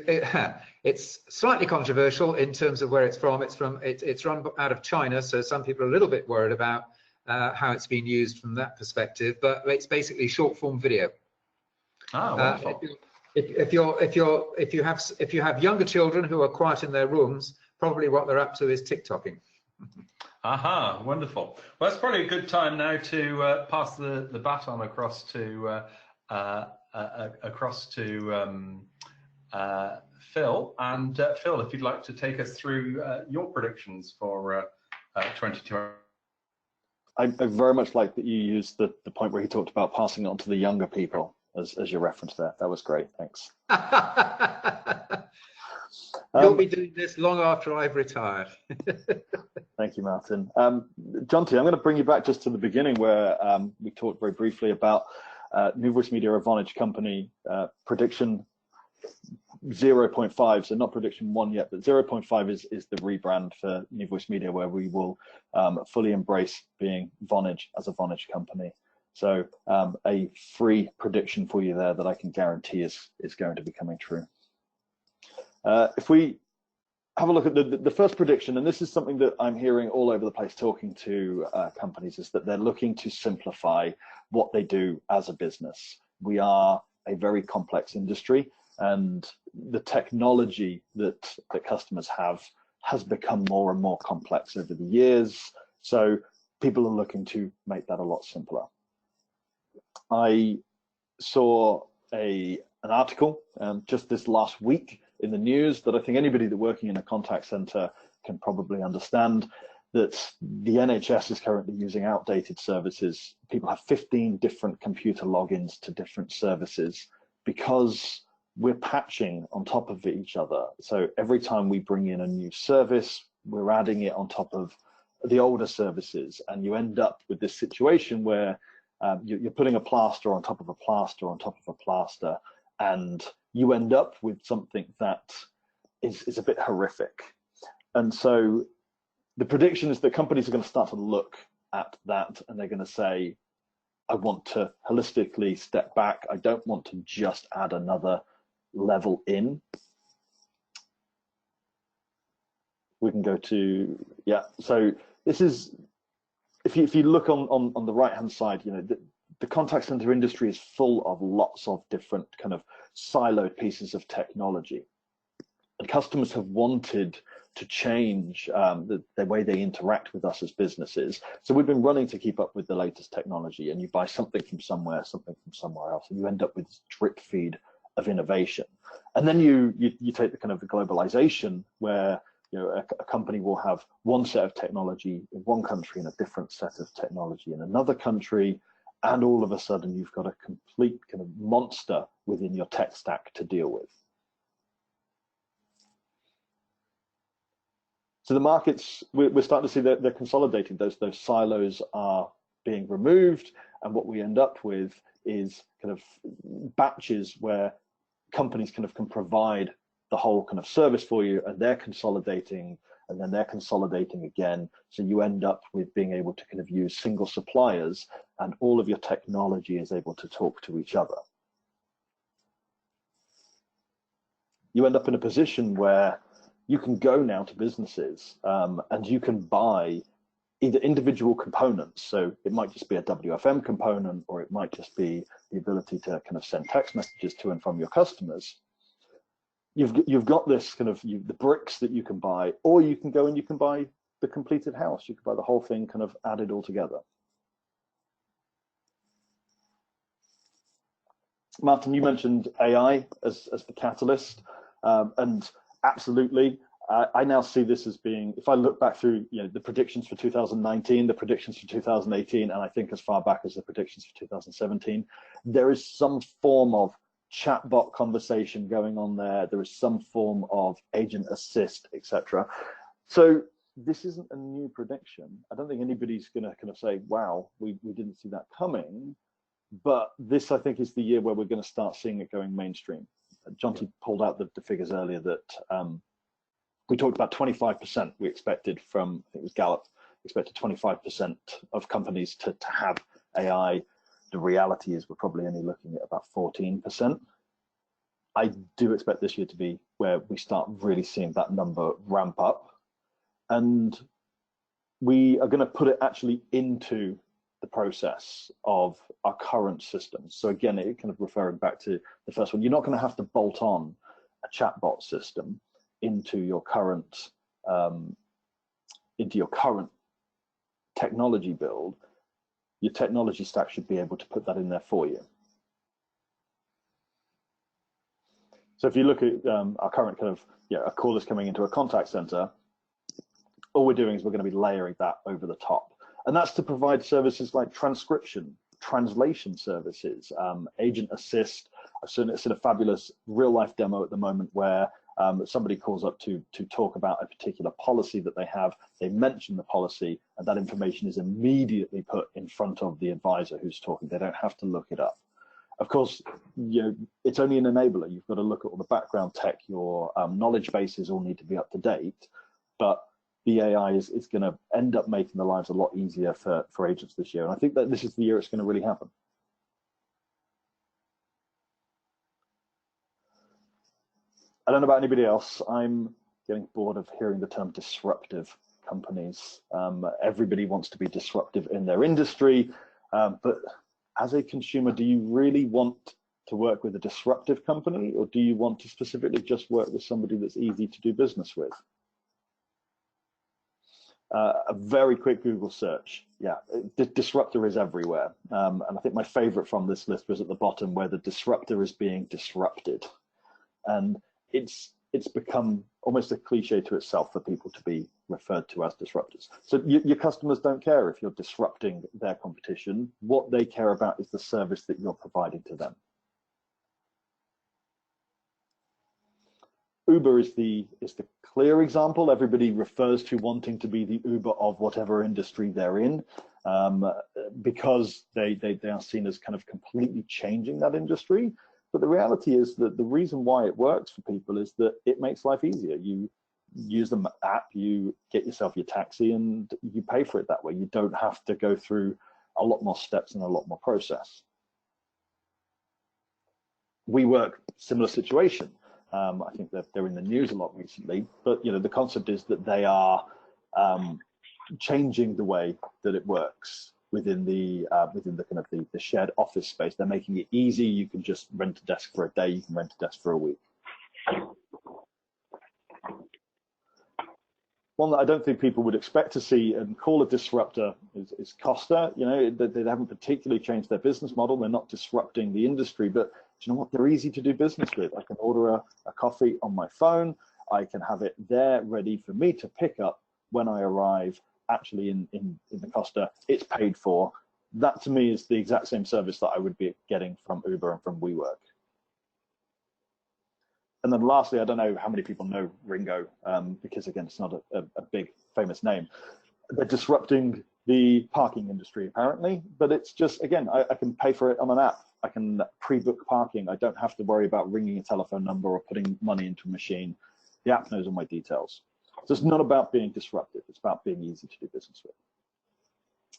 it's slightly controversial in terms of where it's from. It's run out of China, so some people are a little bit worried about how it's been used from that perspective. But it's basically short form video. Ah, wonderful. If you have younger children who are quiet in their rooms, probably what they're up to is TikToking. Aha, wonderful. Well, that's probably a good time now to pass the baton across to Phil. And Phil, if you'd like to take us through your predictions for 22. I very much like that you used the point where he talked about passing it on to the younger people as your reference there. That was great. Thanks. You'll be doing this long after I've retired. Thank you, Martin. Jonty, I'm going to bring you back just to the beginning where we talked very briefly about New Voice Media, a Vonage company, prediction 0.5, so not prediction 1 yet, but 0.5 is the rebrand for New Voice Media, where we will fully embrace being Vonage as a Vonage company. So a free prediction for you there that I can guarantee is going to be coming true. If we have a look at the first prediction, and this is something that I'm hearing all over the place talking to companies, is that they're looking to simplify what they do as a business. We are a very complex industry, and the technology that customers have has become more and more complex over the years. So people are looking to make that a lot simpler. I saw an article just this last week in the news that I think anybody that working in a contact center can probably understand, that the NHS is currently using outdated services. People have 15 different computer logins to different services because we're patching on top of each other. So every time we bring in a new service, we're adding it on top of the older services, and you end up with this situation where you're putting a plaster on top of a plaster on top of a plaster, and you end up with something that is a bit horrific. And so the prediction is that companies are going to start to look at that, and they're going to say, I want to holistically step back. I don't want to just add another level in. We can go to, yeah, so this is, if you look on the right hand side, you know, the contact center industry is full of lots of different kind of siloed pieces of technology, and customers have wanted to change the way they interact with us as businesses. So we've been running to keep up with the latest technology, and you buy something from somewhere, something from somewhere else, and you end up with this drip feed of innovation. And then you take the kind of the globalization where, you know, a company will have one set of technology in one country and a different set of technology in another country, and all of a sudden you've got a complete kind of monster within your tech stack to deal with. So the markets, we're starting to see that they're consolidating. Those silos are being removed, and what we end up with is kind of batches where companies kind of can provide the whole kind of service for you, and they're consolidating, and then they're consolidating again. So you end up with being able to kind of use single suppliers, and all of your technology is able to talk to each other. You end up in a position where you can go now to businesses and you can buy either individual components. So it might just be a WFM component, or it might just be the ability to kind of send text messages to and from your customers. You've got this kind of the bricks that you can buy, or you can go and you can buy the completed house. You can buy the whole thing kind of added all together. Martin, you mentioned AI as the catalyst, and absolutely, I now see this as being, if I look back through, you know, the predictions for 2019, the predictions for 2018, and I think as far back as the predictions for 2017, there is some form of chatbot conversation going on there. There is some form of agent assist, etc. So this isn't a new prediction. I don't think anybody's going to kind of say, wow, we didn't see that coming. But this, I think, is the year where we're going to start seeing it going mainstream. Jonty pulled out the figures earlier that we talked about 25% we expected from, I think it was Gallup, expected 25% of companies to have AI. The reality is we're probably only looking at about 14%. I do expect this year to be where we start really seeing that number ramp up. And we are going to put it actually into the process of our current systems. So again, it kind of referring back to the first one, you're not going to have to bolt on a chatbot system into your current into your current technology build, your technology stack should be able to put that in there for you. So if you look at our current kind of, a call is coming into a contact center, all we're doing is we're going to be layering that over the top. And that's to provide services like transcription, translation services, agent assist. I've seen a fabulous real life demo at the moment where somebody calls up to talk about a particular policy that they have. They mention the policy, and that information is immediately put in front of the advisor who's talking. They don't have to look it up. Of course, it's only an enabler. You've got to look at all the background tech. Your knowledge bases all need to be up to date, but the AI is going to end up making the lives a lot easier for agents this year. And I think that this is the year it's going to really happen. I don't know about anybody else. I'm getting bored of hearing the term disruptive companies. Everybody wants to be disruptive in their industry, but as a consumer, do you really want to work with a disruptive company, or do you want to specifically just work with somebody that's easy to do business with? A very quick Google search. Yeah, disruptor is everywhere. And I think my favorite from this list was at the bottom, where the disruptor is being disrupted. And it's become almost a cliche to itself for people to be referred to as disruptors. So your customers don't care if you're disrupting their competition. What they care about is the service that you're providing to them. Uber is the clear example. Everybody refers to wanting to be the Uber of whatever industry they're in, because they are seen as kind of completely changing that industry. But the reality is that the reason why it works for people is that it makes life easier. You use the app, you get yourself your taxi, and you pay for it that way. You don't have to go through a lot more steps and a lot more process. WeWork, similar situation. I think that they're in the news a lot recently, but the concept is that they are changing the way that it works within the kind of the shared office space. They're making it easy. You can just rent a desk for a day. You can rent a desk for a week. One that I don't think people would expect to see and call a disruptor is Costa. They haven't particularly changed their business model. They're not disrupting the industry, but do you know what? They're easy to do business with. I can order a coffee on my phone. I can have it there ready for me to pick up when I arrive. Actually in the Costa, it's paid for. That to me is the exact same service that I would be getting from Uber and from WeWork. And then lastly, I don't know how many people know Ringo, because again, it's not a big famous name. They're disrupting the parking industry apparently, but it's just, again, I can pay for it on an app. I can pre-book parking. I don't have to worry about ringing a telephone number or putting money into a machine. The app knows all my details. So it's not about being disruptive. It's about being easy to do business with.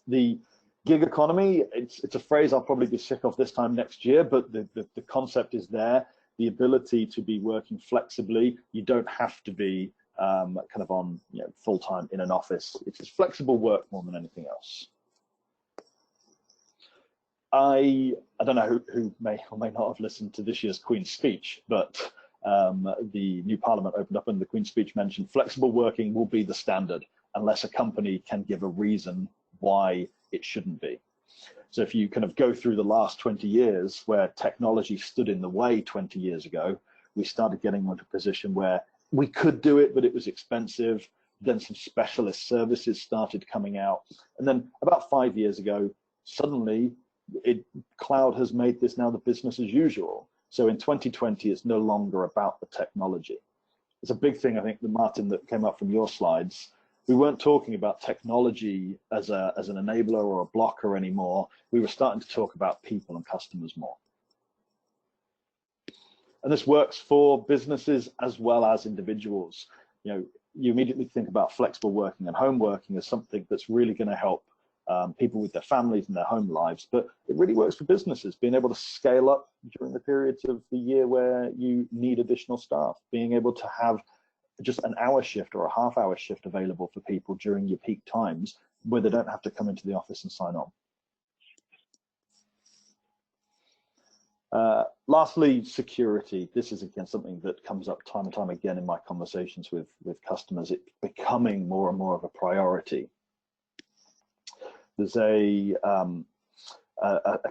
The gig economy, it's a phrase I'll probably be sick of this time next year, but the concept is there. The ability to be working flexibly. You don't have to be kind of on full-time in an office. It's just flexible work more than anything else. I don't know who may or may not have listened to this year's Queen's speech, but the new Parliament opened up and the Queen's speech mentioned flexible working will be the standard unless a company can give a reason why it shouldn't be. So if you kind of go through the last 20 years where technology stood in the way 20 years ago, we started getting into a position where we could do it, but it was expensive. Then some specialist services started coming out. And then about 5 years ago, suddenly cloud has made this now the business as usual. So in 2020, it's no longer about the technology. It's a big thing, I think, Martin, that came up from your slides. We weren't talking about technology as an enabler or a blocker anymore. We were starting to talk about people and customers more. And this works for businesses as well as individuals. You immediately think about flexible working and home working as something that's really going to help people with their families and their home lives, but it really works for businesses, being able to scale up during the periods of the year where you need additional staff, being able to have just an hour shift or a half-hour shift available for people during your peak times where they don't have to come into the office and sign on. Lastly, security. This is again something that comes up time and time again in my conversations with customers. It's becoming more and more of a priority. There's a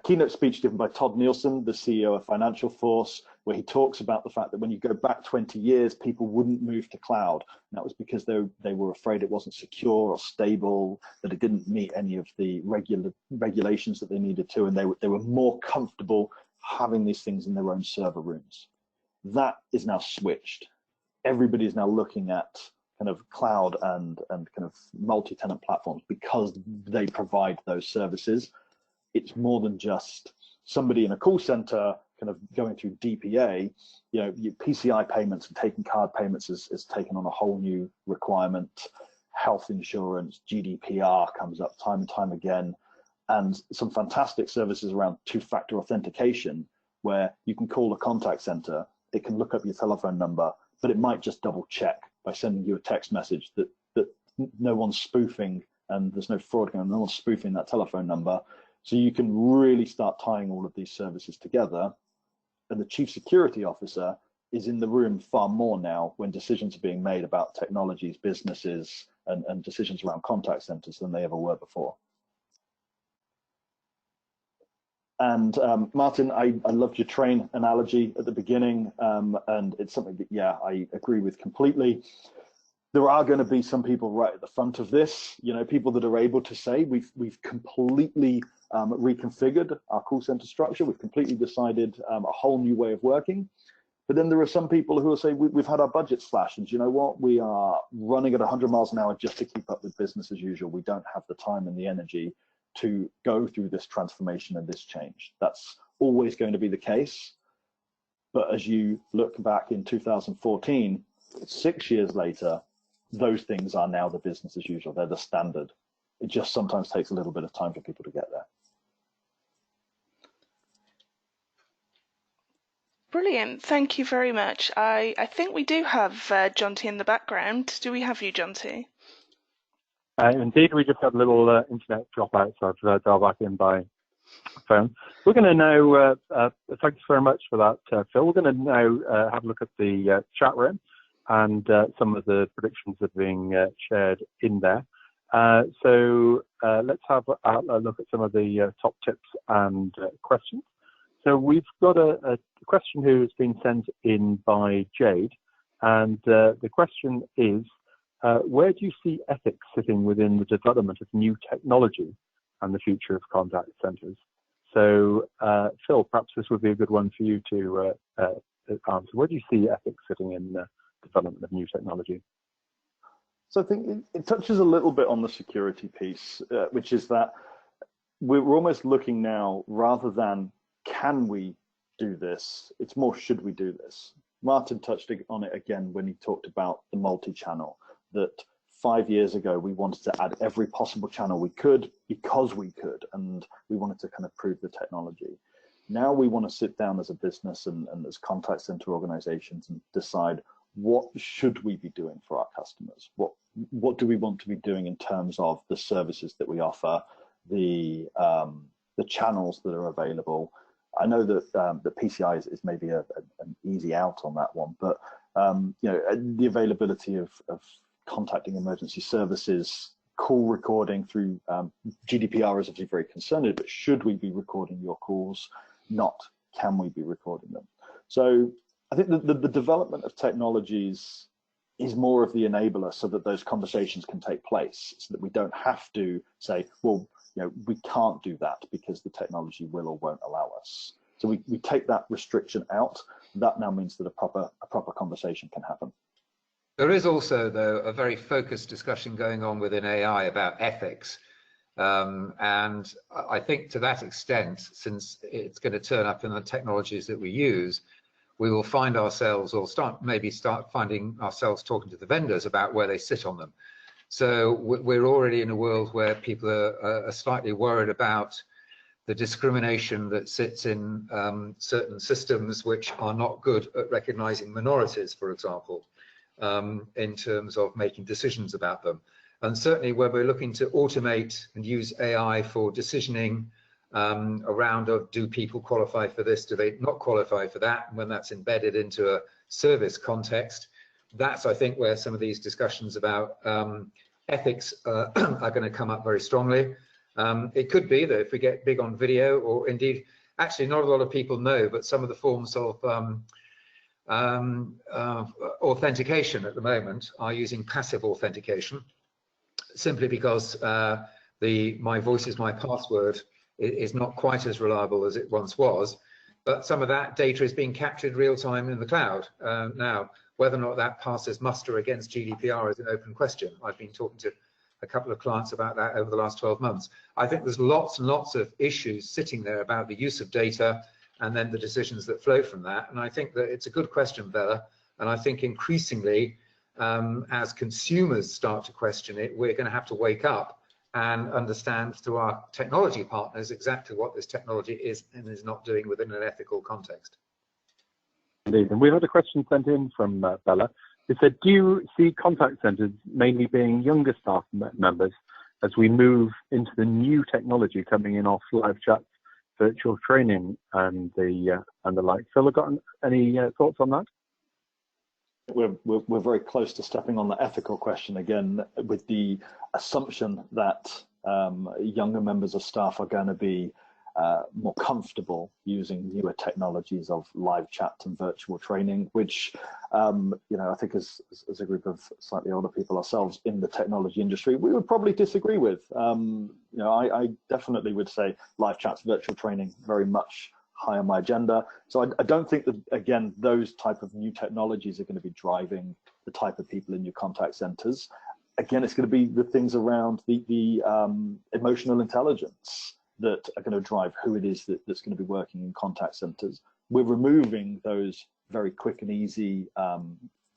keynote speech given by Todd Nielsen, the CEO of Financial Force, where he talks about the fact that when you go back 20 years, people wouldn't move to cloud. And that was because they were afraid it wasn't secure or stable, that it didn't meet any of the regulations that they needed to, and they were more comfortable having these things in their own server rooms. That is now switched. Everybody is now looking at kind of cloud and kind of multi-tenant platforms because they provide those services. It's more than just somebody in a call center kind of going through DPA. You know, PCI payments and taking card payments is taken on a whole new requirement. Health insurance, GDPR comes up time and time again, and some fantastic services around two-factor authentication, where you can call a contact center, it can look up your telephone number, but it might just double check by sending you a text message that no one's spoofing and there's no fraud going on, no one's spoofing that telephone number. So you can really start tying all of these services together. And the chief security officer is in the room far more now when decisions are being made about technologies, businesses, and decisions around contact centers than they ever were before. And Martin, I loved your train analogy at the beginning, and it's something that, yeah, I agree with completely. There are going to be some people right at the front of this, you know, people that are able to say we've completely reconfigured our call center structure, we've completely decided a whole new way of working. But then there are some people who will say we've had our budget slashed, and you know what, we are running at 100 miles an hour just to keep up with business as usual. We don't have the time and the energy to go through this transformation and this change. That's always going to be the case. But as you look back in 2014, 6 years later, those things are now the business as usual. They're the standard. It just sometimes takes a little bit of time for people to get there. Brilliant. Thank you very much. I think we do have Jonty in the background. Do we have you, Jonty? Indeed, we just had a little internet dropout, so I've dialed back in by phone. We're going to now, thanks very much for that, Phil. We're going to now have a look at the chat room and some of the predictions that are being shared in there. So let's have a look at some of the top tips and questions. So we've got a question who has been sent in by Jade, and the question is, where do you see ethics sitting within the development of new technology and the future of contact centers? So Phil, perhaps this would be a good one for you to answer. Where do you see ethics sitting in the development of new technology? So I think it touches a little bit on the security piece, which is that we're almost looking now, rather than can we do this, it's more should we do this. Martin touched on it again when he talked about the multi-channel, that 5 years ago we wanted to add every possible channel we could because we could, and we wanted to kind of prove the technology. Now we want to sit down as a business and as contact center organizations and decide, what should we be doing for our customers? What do we want to be doing in terms of the services that we offer, the channels that are available? I know that the PCI is maybe an easy out on that one, but you know, the availability of contacting emergency services, call recording through GDPR is obviously very concerned, but should we be recording your calls? Not can we be recording them? So I think the development of technologies is more of the enabler, so that those conversations can take place, so that we don't have to say, well, you know, we can't do that because the technology will or won't allow us. So we take that restriction out. That now means that a proper conversation can happen. There is also, though, a very focused discussion going on within AI about ethics. And I think to that extent, since it's going to turn up in the technologies that we use, we will find ourselves, or maybe start finding ourselves talking to the vendors about where they sit on them. So we're already in a world where people are slightly worried about the discrimination that sits in certain systems which are not good at recognizing minorities, for example, in terms of making decisions about them. And certainly when we're looking to automate and use AI for decisioning around of do people qualify for this, do they not qualify for that, and when that's embedded into a service context, that's, I think, where some of these discussions about ethics are going to come up very strongly. It could be that if we get big on video, or indeed, actually not a lot of people know, but some of the forms of authentication at the moment are using passive authentication, simply because my voice is my password is not quite as reliable as it once was, but some of that data is being captured real time in the cloud. Now, whether or not that passes muster against GDPR is an open question. I've been talking to a couple of clients about that over the last 12 months. I think there's lots and lots of issues sitting there about the use of data and then the decisions that flow from that. And I think that it's a good question, Bella. And I think increasingly, as consumers start to question it, we're going to have to wake up and understand through our technology partners exactly what this technology is and is not doing within an ethical context. Indeed. And we've had a question sent in from Bella. It said, do you see contact centres mainly being younger staff members as we move into the new technology coming in off live chats, virtual training, and the like? Phil, got any thoughts on that? We're very close to stepping on the ethical question again, with the assumption that younger members of staff are going to be more comfortable using newer technologies of live chat and virtual training, which I think as a group of slightly older people ourselves in the technology industry, we would probably disagree with. I definitely would say live chats, virtual training, very much high on my agenda. So I don't think that, again, those type of new technologies are going to be driving the type of people in your contact centers. Again, it's going to be the things around the emotional intelligence that are going to drive who it is that's going to be working in contact centers. We're removing those very quick and easy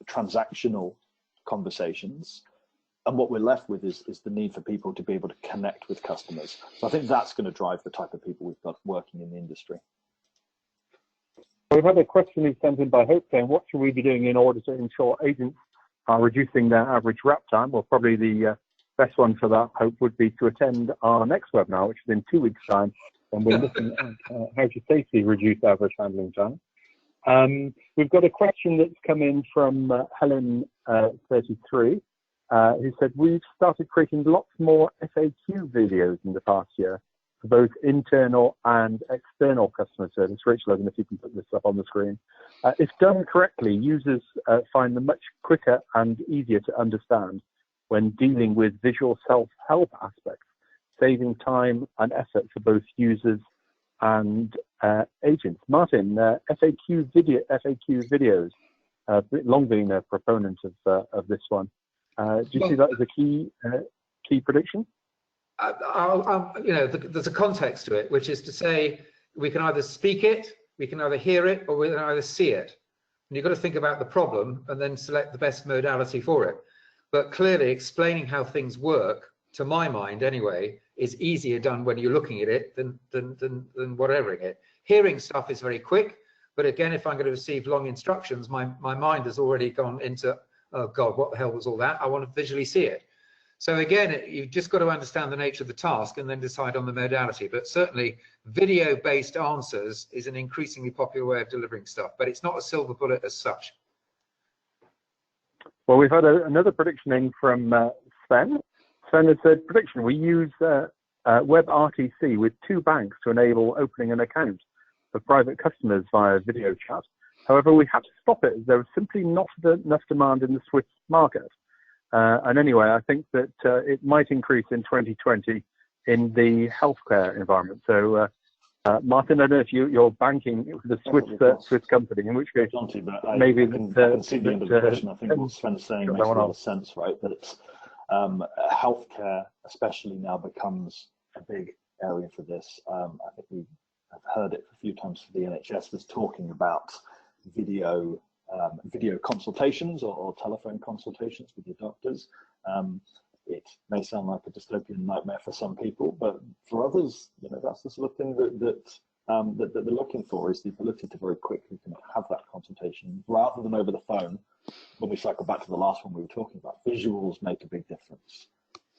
transactional conversations. And what we're left with is the need for people to be able to connect with customers. So I think that's going to drive the type of people we've got working in the industry. We've had a question sent in by Hope saying, what should we be doing in order to ensure agents are reducing their average wrap time? Well, probably the best one for that, Hope, would be to attend our next webinar, which is in 2 weeks' time, and we're looking at how to safely reduce average handling time. We've got a question that's come in from Helen 33, who said, we've started creating lots more FAQ videos in the past year for both internal and external customer service. Rachel, I don't know if you can put this up on the screen. If done correctly, users find them much quicker and easier to understand when dealing with visual self-help aspects, saving time and effort for both users and agents. Martin, FAQ videos, long been a proponent of this one. Do you see that as a key prediction? There's a context to it, which is to say we can either speak it, we can either hear it, or we can either see it. And you've got to think about the problem and then select the best modality for it. But clearly explaining how things work, to my mind anyway, is easier done when you're looking at it than whatevering it. Hearing stuff is very quick, but again, if I'm going to receive long instructions, my mind has already gone into, oh God, what the hell was all that? I want to visually see it. So again, you've just got to understand the nature of the task and then decide on the modality. But certainly video-based answers is an increasingly popular way of delivering stuff, but it's not a silver bullet as such. Well, we've had another prediction in from Sven. Sven has said, prediction, we use WebRTC with 2 banks to enable opening an account for private customers via video chat. However, we had to stop it as there was simply not enough demand in the Swiss market. And anyway, I think that it might increase in 2020 in the healthcare environment. So, Martin, I don't know if you're banking with a Swiss company, in which case maybe I can see the end of the question. I think what Sven's saying makes a lot of sense, right? That healthcare, especially now, becomes a big area for this. I think we have heard it a few times for the NHS was talking about video consultations or telephone consultations with your doctors. It may sound like a dystopian nightmare for some people, but for others, that's the sort of thing that they're looking for, is the ability to very quickly have that consultation rather than over the phone. When we cycle back to the last one we were talking about, visuals make a big difference.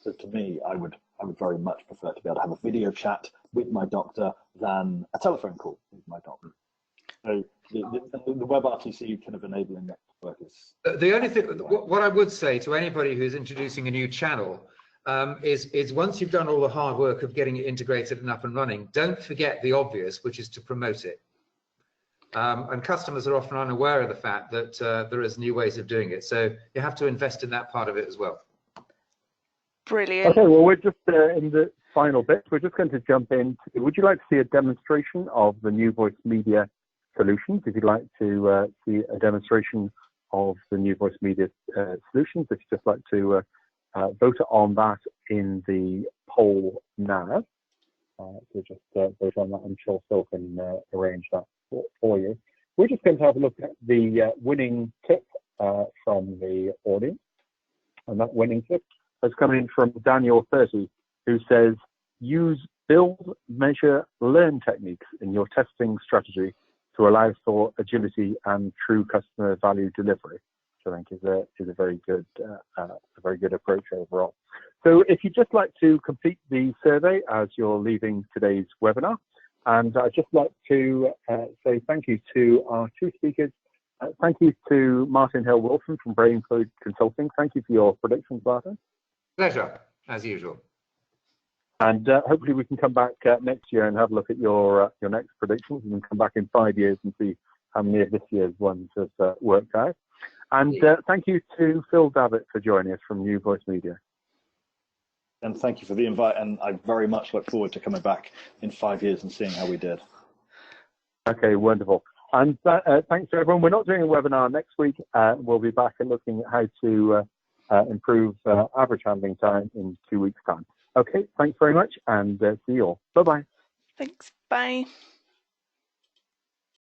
So to me, I would I would very much prefer to be able to have a video chat with my doctor than a telephone call with my doctor. So the WebRTC kind of enabling network is... The only thing, what I would say to anybody who's introducing a new channel is once you've done all the hard work of getting it integrated and up and running, don't forget the obvious, which is to promote it. And customers are often unaware of the fact that there is new ways of doing it. So you have to invest in that part of it as well. Brilliant. Okay, well, we're just in the final bit. We're just going to jump in. Would you like to see a demonstration of the new voice media solutions? If you'd like to see a demonstration of the new voice media solutions, if you'd just like to vote on that in the poll now. So just vote on that. I'm sure Phil can arrange that for you. We're just going to have a look at the winning tip from the audience. And that winning tip has come in from Daniel30, who says, use build, measure, learn techniques in your testing strategy to allow for agility and true customer value delivery, which I think is a very good approach overall. So if you'd just like to complete the survey as you're leaving today's webinar, and I'd just like to say thank you to our two speakers. Thank you to Martin Hill-Wilson from Brainfood Consulting. Thank you for your predictions, Martin. Pleasure, as usual. And hopefully we can come back next year and have a look at your next predictions, and come back in 5 years and see how many of this year's ones have worked out. And thank you to Phil Davitt for joining us from New Voice Media. And thank you for the invite, and I very much look forward to coming back in 5 years and seeing how we did. Okay, wonderful. And thanks to everyone. We're not doing a webinar next week. We'll be back and looking at how to improve average handling time in 2 weeks' time. Okay, thanks very much, and see you all. Bye-bye. Thanks. Bye.